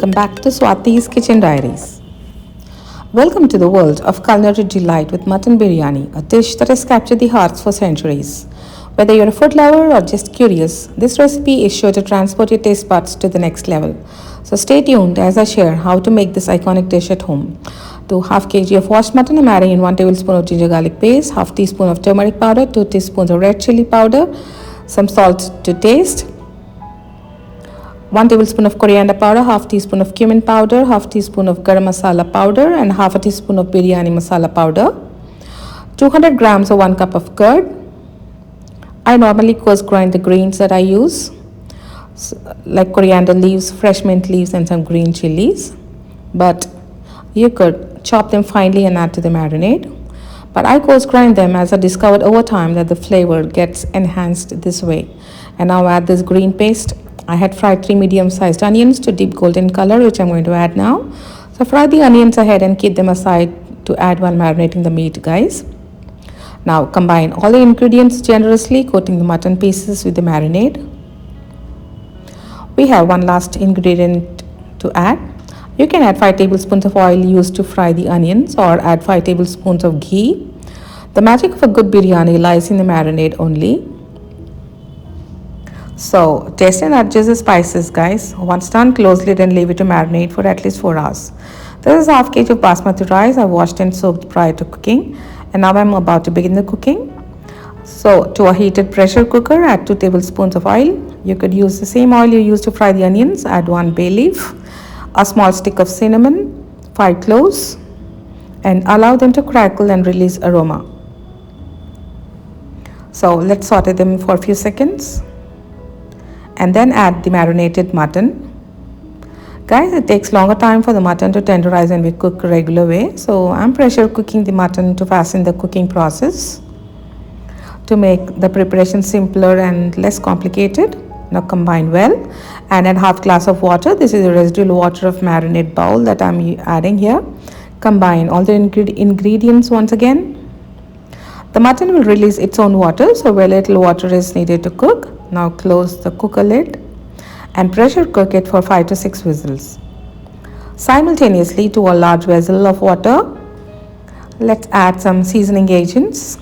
welcome back to Swathi's Kitchen Diaries. Welcome to the world of culinary delight with mutton biryani, a dish that has captured the hearts for centuries. Whether you're a food lover or just curious, this recipe is sure to transport your taste buds to the next level. So stay tuned as I share how to make this iconic dish at home. To half kg of washed mutton, I'm adding in 1 tablespoon of ginger garlic paste, half teaspoon of turmeric powder, 2 teaspoons of red chili powder, some salt to taste, 1 tablespoon of coriander powder, half teaspoon of cumin powder, half teaspoon of garam masala powder, and half a teaspoon of biryani masala powder, 200 grams or 1 cup of curd. I normally coarse grind the greens that I use, like coriander leaves, fresh mint leaves, and some green chilies. But you could chop them finely and add to the marinade. But I coarse grind them as I discovered over time that the flavor gets enhanced this way. And now add this green paste. I had fried 3 medium-sized onions to deep golden color, which I'm going to add now. So fry the onions ahead and keep them aside to add while marinating the meat, guys. Now combine all the ingredients generously, coating the mutton pieces with the marinade. We have one last ingredient to add. You can add 5 tablespoons of oil used to fry the onions or add 5 tablespoons of ghee. The magic of a good biryani lies in the marinade only. So taste and adjust the spices, guys. Once done, close lid and leave it to marinate for at least 4 hours. This is half kg of basmati rice I washed and soaked prior to cooking. And now I'm about to begin the cooking. So to a heated pressure cooker, add 2 tablespoons of oil. You could use the same oil you used to fry the onions. Add 1 bay leaf, a small stick of cinnamon, 5 cloves, and allow them to crackle and release aroma. So let's saute them for a few seconds. And then add the marinated mutton. Guys, it takes longer time for the mutton to tenderize when we cook regular way. So I'm pressure cooking the mutton to fasten the cooking process to make the preparation simpler and less complicated. Now combine well and add half glass of water. This is the residual water of marinade bowl that I'm adding here. Combine all the ingredients once again. The mutton will release its own water, so very little water is needed to cook. Now close the cooker lid and pressure cook it for 5 to 6 whistles. Simultaneously to a large vessel of water, let's add some seasoning agents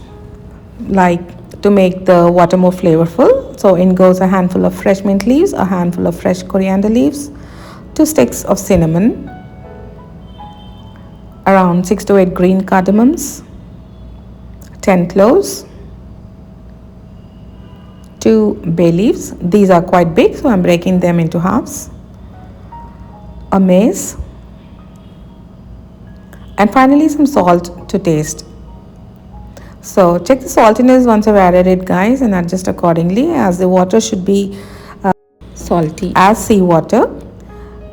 like to make the water more flavorful. So in goes a handful of fresh mint leaves, a handful of fresh coriander leaves, 2 sticks of cinnamon, around 6 to 8 green cardamoms, 10 cloves, 2 bay leaves. These are quite big, so I'm breaking them into halves, a mace, and finally some salt to taste. So check the saltiness once I've added it, guys, and adjust accordingly, as the water should be salty as seawater,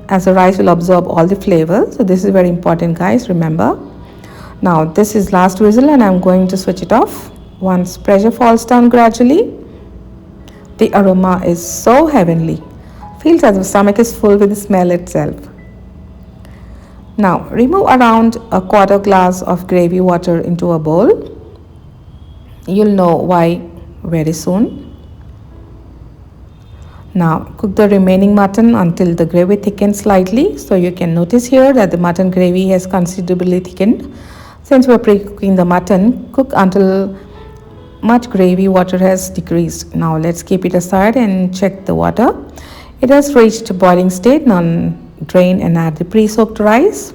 as the rice will absorb all the flavors. So this is very important, guys, remember. Now this is last whistle and I'm going to switch it off. Once pressure falls down gradually, the aroma is so heavenly. Feels as if the stomach is full with the smell itself. Now remove around a quarter glass of gravy water into a bowl. You'll know why very soon. Now cook the remaining mutton until the gravy thickens slightly. So you can notice here that the mutton gravy has considerably thickened. Since we're pre-cooking the mutton, cook until much gravy water has decreased. Now let's keep it aside and check the water. It has reached boiling state. Now drain and add the pre-soaked rice.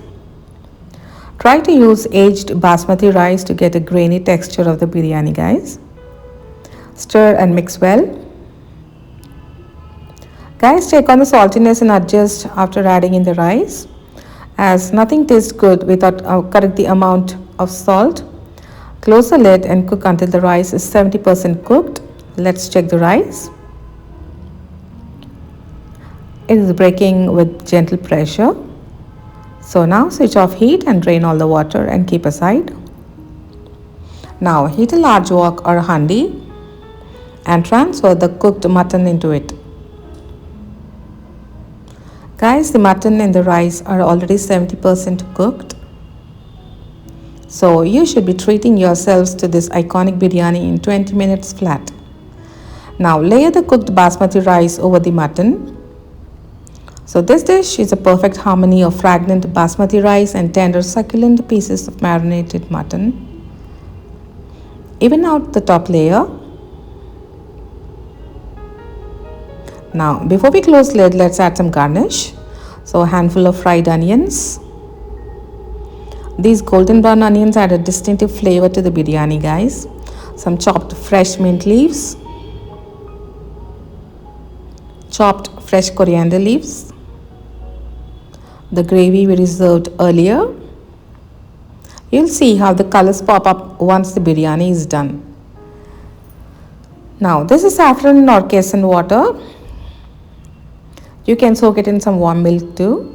Try to use aged basmati rice to get a grainy texture of the biryani, guys. Stir and mix well. Guys, check on the saltiness and adjust after adding in the rice, as nothing tastes good without correct the amount of salt. Close the lid and cook until the rice is 70% cooked. Let's check the rice. It is breaking with gentle pressure. So now switch off heat and drain all the water and keep aside. Now heat a large wok or a handi and transfer the cooked mutton into it. Guys, the mutton and the rice are already 70% cooked. So you should be treating yourselves to this iconic biryani in 20 minutes flat. Now layer the cooked basmati rice over the mutton. So this dish is a perfect harmony of fragrant basmati rice and tender succulent pieces of marinated mutton. Even out the top layer. Now before we close lid, let's add some garnish. So a handful of fried onions. These golden brown onions add a distinctive flavor to the biryani, guys. Some chopped fresh mint leaves. Chopped fresh coriander leaves. The gravy we reserved earlier. You'll see how the colors pop up once the biryani is done. Now this is saffron or cumin water. You can soak it in some warm milk too.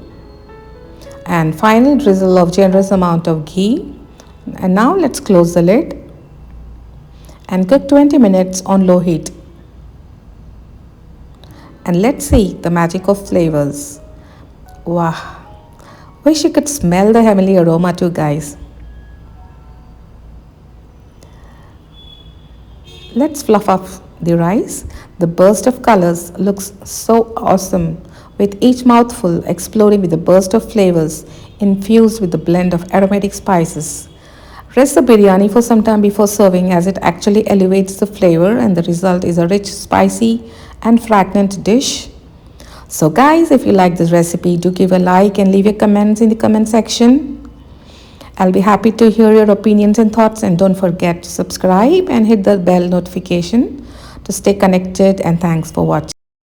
And final drizzle of generous amount of ghee. And now let's close the lid and cook 20 minutes on low heat. And let's see the magic of flavors. Wow! Wish you could smell the heavenly aroma too, guys. Let's fluff up the rice. The burst of colors looks so awesome, with each mouthful exploding with a burst of flavors infused with a blend of aromatic spices. Rest the biryani for some time before serving, as it actually elevates the flavor, and the result is a rich, spicy and fragrant dish. So guys, if you like this recipe, do give a like and leave your comments in the comment section. I'll be happy to hear your opinions and thoughts, and don't forget to subscribe and hit the bell notification to stay connected, and thanks for watching.